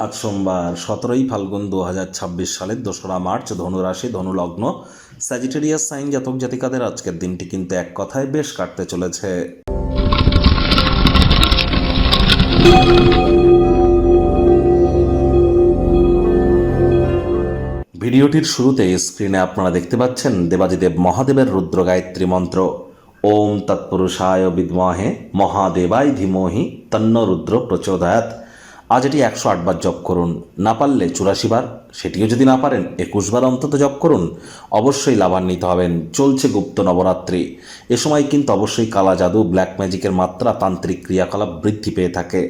আজ সোমবার 17ই ফাল্গুন 2026 সালের 2রা মার্চ, ধনুরাশি, ধনুলগ্ন, স্যাজিটেরিয়াস সাইন জাতক জাতিকাদের আজকের দিনটি কিন্তু এক কথায় বেশ কাটতে চলেছে। ভিডিওটির শুরুতে স্ক্রিনে আপনারা দেখতে পাচ্ছেন দেবাদিদেব মহাদেবের রুদ্র গায়ত্রী মন্ত্র। ওম তৎপুরুষায় বিদ্মহে মহাদেবায় ধীমহি তন্ন রুদ্র প্রচোদয়াৎ। আজ এটি 108 বার জপ করুন, না পারলে 84 বার, সেটিও যদি না পারেন 21 বার অন্তত জপ করুন। অবশ্যই লাভান্বিত হবেন। চলছে গুপ্ত নবরাত্রি, এ সময় কিন্তু অবশ্যই কালা জাদু, ব্ল্যাক ম্যাজিকের মাত্রা, তান্ত্রিক ক্রিয়াকলাপ বৃদ্ধি পেয়ে থাকে।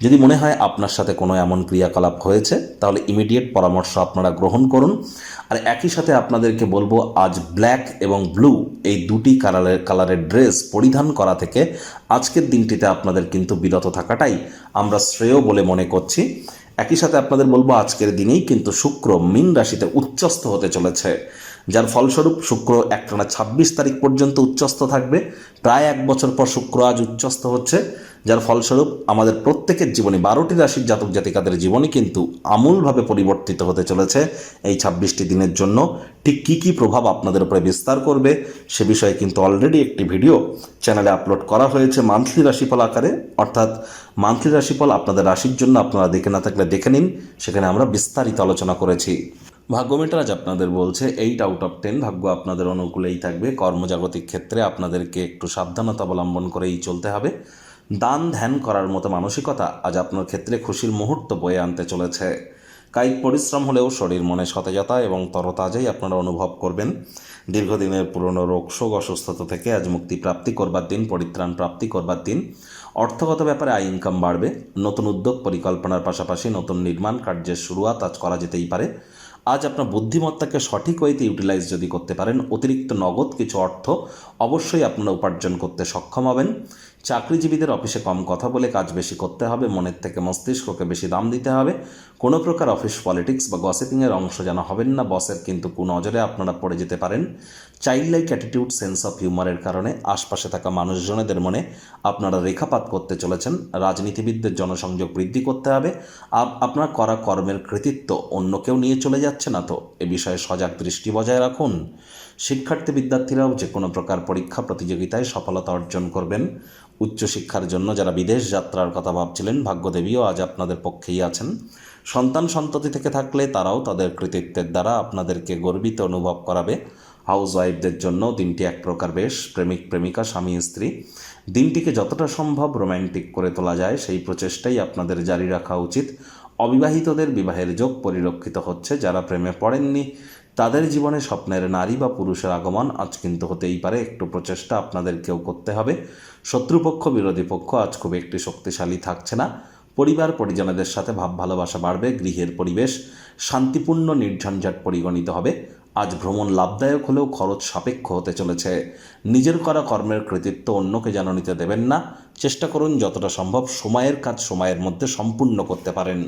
যদি মনে হয় আপনার সাথে কোনো এমন ক্রিয়াকলাপ হয়েছে, তাহলে ইমিডিয়েট পরামর্শ আপনারা গ্রহণ করুন। আর একই সাথে আপনাদেরকে বলবো, আজ ব্ল্যাক এবং ব্লু এই দুটি কালারের ড্রেস পরিধান করা থেকে আজকের দিনটিতে আপনাদের কিন্তু বিরত থাকাটাই আমরা শ্রেয় বলে মনে করছি। একই সাথে আপনাদের বলবো, আজকের দিনেই কিন্তু শুক্র মীন রাশিতে উচ্চস্থ হতে চলেছে, যার ফলস্বরূপ শুক্র একটানা 26 তারিখ পর্যন্ত উচ্চস্থ থাকবে। প্রায় 1 বছর পর শুক্র আজ উচ্চস্থ হচ্ছে, যার ফলস্বরূপ আমাদের প্রত্যেকের জীবনে 12টি রাশির জাতক জাতিকাদের জীবনই কিন্তু আমূলভাবে পরিবর্তিত হতে চলেছে এই 26টি দিনের জন্য। ঠিক কী কী প্রভাব আপনাদের উপরে বিস্তার করবে সে বিষয়ে কিন্তু অলরেডি একটি ভিডিও চ্যানেলে আপলোড করা হয়েছে মান্থলি রাশিফল আকারে, অর্থাৎ মান্থলি রাশিফল আপনাদের রাশির জন্য। আপনারা দেখে না থাকলে দেখে নিন, সেখানে আমরা বিস্তারিত আলোচনা করেছি। ভাগ্যমিটার আজ আপনাদের বলছে 8 আউট অফ 10 ভাগ্য আপনাদের অনুকূলেই থাকবে। কর্মজাগতিক ক্ষেত্রে আপনাদেরকে একটু সাবধানতা অবলম্বন করেই চলতে হবে। দান ধ্যান করার মতো মানসিকতা আজ আপনার ক্ষেত্রে খুশির মুহূর্ত বয়ে আনতে চলেছে। কায়িক পরিশ্রম হলেও শরীর মনে সতেজতা এবং তরতাজাই আপনারা অনুভব করবেন। দীর্ঘদিনের পুরনো রোগ শোক অসুস্থতা থেকে আজ মুক্তি প্রাপ্তি করবার দিন, পরিত্রাণ প্রাপ্তি করবার দিন। অর্থগত ব্যাপারে আয় ইনকাম বাড়বে। নতুন উদ্যোগ পরিকল্পনার পাশাপাশি নতুন নির্মাণ কার্যের শুরুয়াত আজ করা যেতেই পারে। আজ আপনার বুদ্ধিমত্তাকে সঠিক ওয়েতে ইউটিলাইজ যদি করতে পারেন, অতিরিক্ত নগদ কিছু অর্থ অবশ্যই আপনারা উপার্জন করতে সক্ষম হবেন। চাকরিজীবীদের অফিসে কম কথা বলে কাজ বেশি করতে হবে, মনের থেকে মস্তিষ্ককে বেশি দাম দিতে হবে। কোনো প্রকার অফিস পলিটিক্স বা গসিপিংয়ের অংশ যেন হবেন না, বসের কিন্তু কুনজরে আপনারা পড়ে যেতে পারেন। Childlike attitude, sense of হিউমারের কারণে আশপাশে থাকা মানুষজনেদের মনে আপনারা রেখাপাত করতে চলেছেন। রাজনীতিবিদদের জনসংযোগ বৃদ্ধি করতে হবে। আপনার করা কর্মের কৃতিত্ব অন্য কেউ নিয়ে চলে যাচ্ছে না তো, এ বিষয়ে সজাগ দৃষ্টি বজায় রাখুন। শিক্ষার্থী বিদ্যার্থীরাও যে কোনো প্রকার পরীক্ষা প্রতিযোগিতায় সফলতা অর্জন করবেন। উচ্চশিক্ষার জন্য যারা বিদেশ যাত্রার কথা ভাবছিলেন, ভাগ্যদেবীও আজ আপনাদের পক্ষেই আছেন। সন্তান সন্ততি থেকে থাকলে তারাও তাদের কৃতিত্বের দ্বারা আপনাদেরকে গর্বিত অনুভব করাবে। হাউস ওয়াইফদের জন্য দিনটি এক প্রকার বেশ। প্রেমিক প্রেমিকা, স্বামী স্ত্রী, দিনটিকে যতটা সম্ভব রোম্যান্টিক করে তোলা যায় সেই প্রচেষ্টাই আপনাদের জারি রাখা উচিত। অবিবাহিতদের বিবাহের যোগ পরিলক্ষিত হচ্ছে। যারা প্রেমে পড়েননি তাদের জীবনে স্বপ্নের নারী বা পুরুষের আগমন আজ কিন্তু হতেই পারে। একটু প্রচেষ্টা আপনাদেরকেও করতে হবে। শত্রুপক্ষ বিরোধী পক্ষ আজ খুব একটি শক্তিশালী থাকছে না। পরিবার পরিজনদের সাথে ভাব ভালোবাসা বাড়বে। গৃহের পরিবেশ শান্তিপূর্ণ নির্ঝঞ্ঝাট পরিগণিত হবে। আজ ভ্রমণ লাভদায়ক হলেও খরচ সাপেক্ষ হতে চলেছে। নিজের করা কর্মের কৃতিত্ব অন্যকে যেন নিতে দেবেন না। চেষ্টা করুন যতটা সম্ভব সময়ের কাজ সময়ের মধ্যে সম্পূর্ণ করতে পারেন।